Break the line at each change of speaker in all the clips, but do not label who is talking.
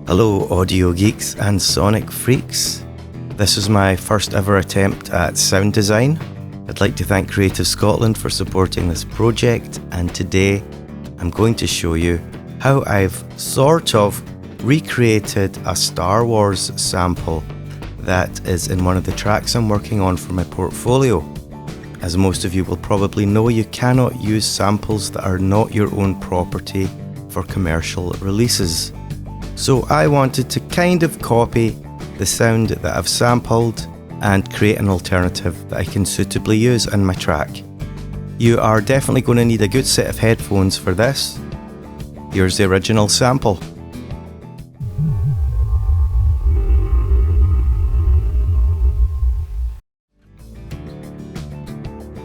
Hello audio geeks and sonic freaks. This is my first ever attempt at sound design. I'd like to thank Creative Scotland for supporting this project, and today I'm going to show you how I've sort of recreated a Star Wars sample that is in one of the tracks I'm working on for my portfolio. As most of you will probably know, you cannot use samples that are not your own property for commercial releases. So I wanted to kind of copy the sound that I've sampled and create an alternative that I can suitably use in my track. You are definitely going to need a good set of headphones for this. Here's the original sample.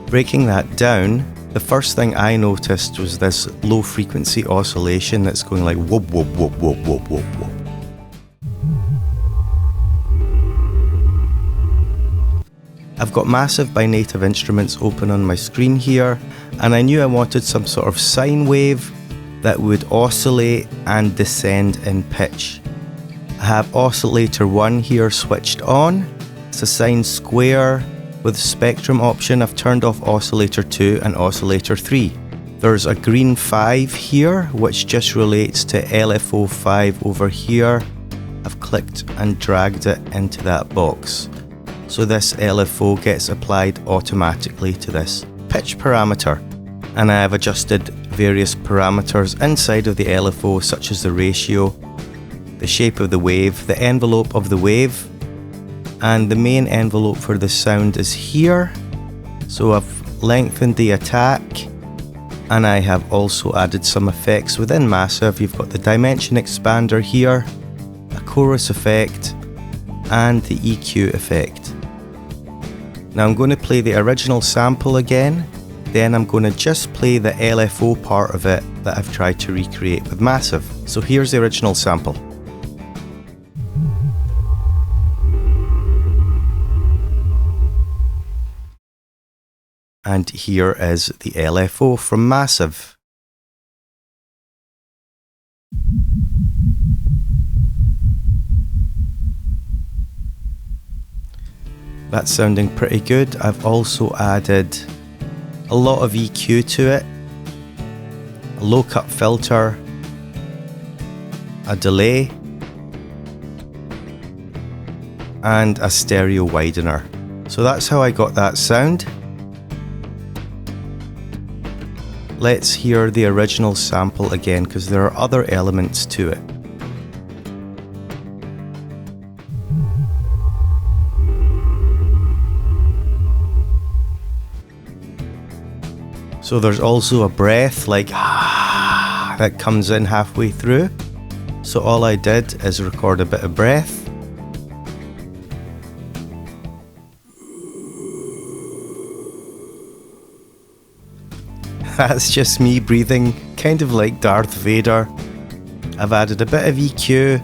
Breaking that down, the first thing I noticed was this low frequency oscillation that's going like whoop whoop whoop whoop whoop whoop whoop. I've got Massive by Native Instruments open on my screen here, and I knew I wanted some sort of sine wave that would oscillate and descend in pitch. I have oscillator 1 here switched on. It's a sine square. With the spectrum option, I've turned off oscillator 2 and oscillator 3. There's a green 5 here, which just relates to LFO 5 over here. I've clicked and dragged it into that box. So this LFO gets applied automatically to this pitch parameter. And I have adjusted various parameters inside of the LFO, such as the ratio, the shape of the wave, the envelope of the wave, and the main envelope for the sound is here. So I've lengthened the attack, and I have also added some effects within Massive. You've got the dimension expander here, a chorus effect, and the EQ effect. Now I'm going to play the original sample again, then I'm going to just play the LFO part of it that I've tried to recreate with Massive. So here's the original sample. And here is the LFO from Massive. That's sounding pretty good. I've also added a lot of EQ to it, a low cut filter, a delay, and a stereo widener. So that's how I got that sound. Let's hear the original sample again, because there are other elements to it. So there's also a breath like that comes in halfway through. So all I did is record a bit of breath. That's just me breathing, kind of like Darth Vader. I've added a bit of EQ,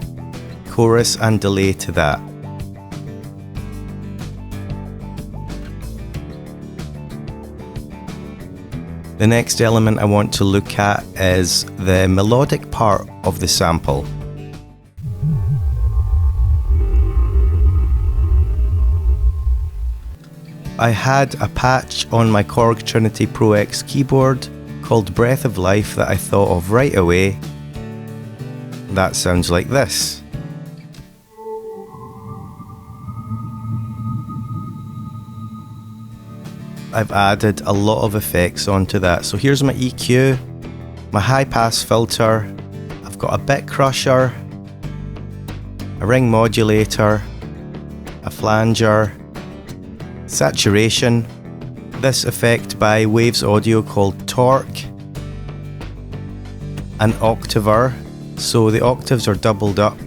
chorus and delay to that. The next element I want to look at is the melodic part of the sample. I had a patch on my Korg Trinity Pro X keyboard called Breath of Life that I thought of right away. That sounds like this. I've added a lot of effects onto that. So here's my EQ, my high pass filter, I've got a bit crusher, a ring modulator, a flanger, saturation, this effect by Waves Audio called Torque, an octaver, so the octaves are doubled up,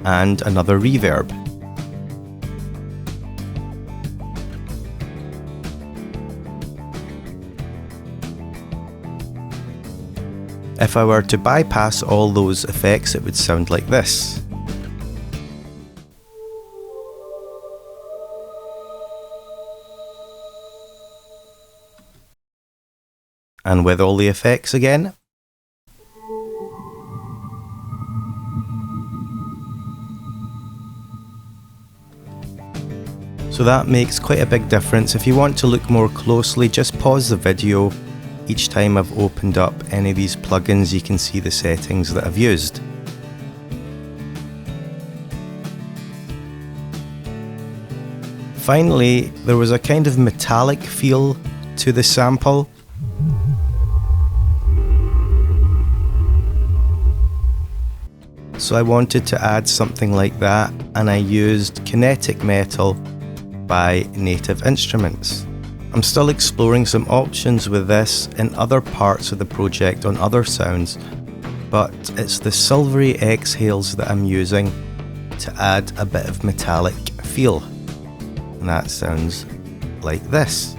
and another reverb. If I were to bypass all those effects, it would sound like this. And with all the effects again. So that makes quite a big difference. If you want to look more closely, just pause the video. Each time I've opened up any of these plugins, you can see the settings that I've used. Finally, there was a kind of metallic feel to the sample. So I wanted to add something like that, and I used Kinetic Metal by Native Instruments. I'm still exploring some options with this in other parts of the project on other sounds, but it's the silvery exhales that I'm using to add a bit of metallic feel. And that sounds like this.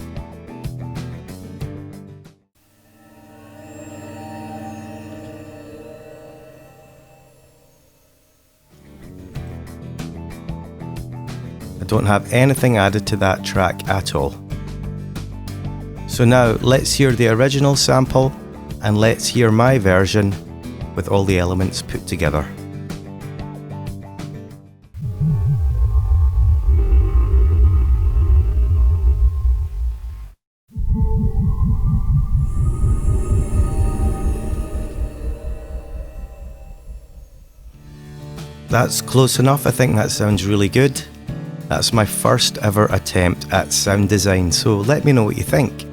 I don't have anything added to that track at all. So now let's hear the original sample and let's hear my version with all the elements put together. That's close enough. I think that sounds really good. That's my first ever attempt at sound design, so let me know what you think.